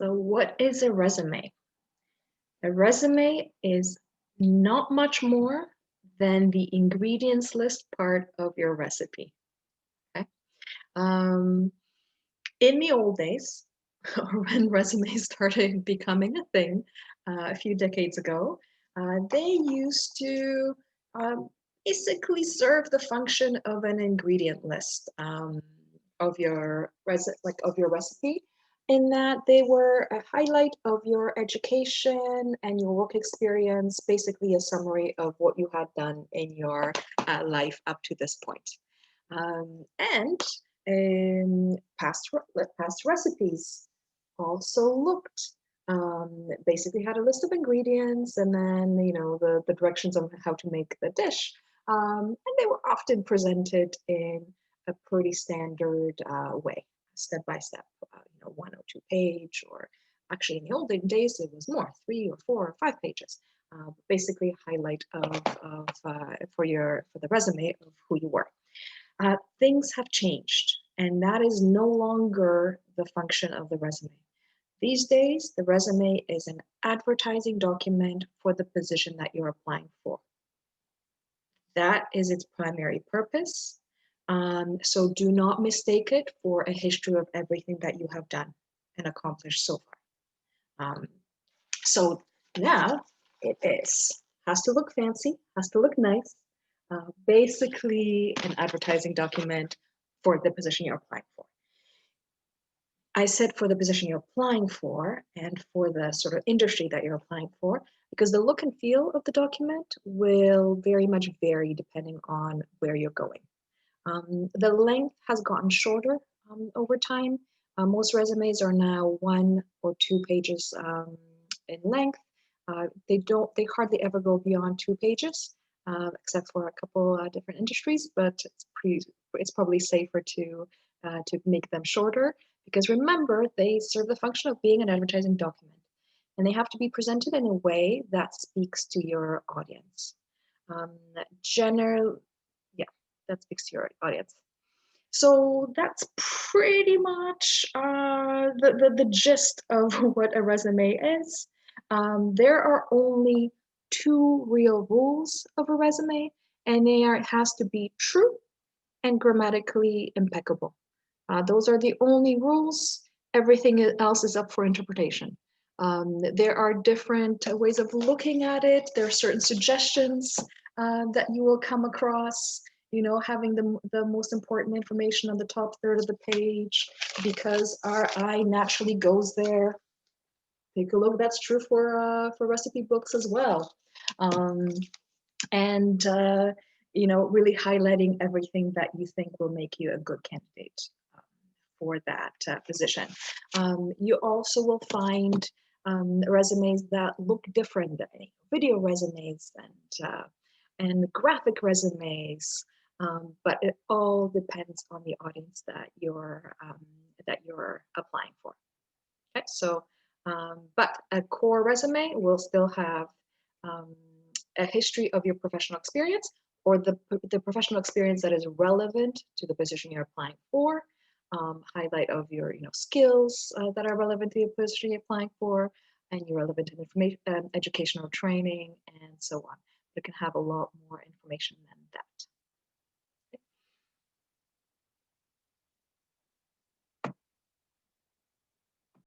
So, what is a resume? A resume is not much more than the ingredients list part of your recipe. Okay. Um, in the old days, or when resumes started becoming a thing a few decades ago, they used to um, basically serve the function of an ingredient list of your of your recipe, in that they were a highlight of your education and your work experience, basically a summary of what you had done in your life up to this point. And past recipes also looked basically had a list of ingredients, and then the directions on how to make the dish, and they were often presented in a pretty standard way, step by step, 1 or 2 page, or actually in the olden days it was more, 3 or 4 or 5 pages, basically a highlight for the resume of who you were. Things have changed, and that is no longer the function of the resume. These days, the resume is an advertising document for the position that you're applying for. That is its primary purpose. So do not mistake it for a history of everything that you have done and accomplished so far. So now has to look fancy, has to look nice, basically an advertising document for the position you're applying for. I said for the position you're applying for and for the sort of industry that you're applying for, because the look and feel of the document will very much vary depending on where you're going. The length has gotten shorter over time. Most resumes are now 1 or 2 pages in length. They hardly ever go beyond 2 pages, except for a couple different industries, but it's probably safer to make them shorter, because remember, they serve the function of being an advertising document, and they have to be presented in a way that speaks to your audience. Um, yeah, that speaks to your audience. So that's pretty much the gist of what a resume is. There are only two real rules of a resume, and it has to be true and grammatically impeccable. Those are the only rules. Everything else is up for interpretation. There are different ways of looking at it. There are certain suggestions that you will come across, having the most important information on the top third of the page, because our eye naturally goes there. Take a look. That's true for recipe books as well. And really highlighting everything that you think will make you a good candidate for that position. You also will find resumes that look different, video resumes and graphic resumes, but it all depends on the audience that you're applying for. Okay, so but a core resume will still have a history of your professional experience, or the professional experience that is relevant to the position you're applying for, highlight of your skills that are relevant to the position you're applying for, and your relevant information, educational training, and so on. You can have a lot more information than that.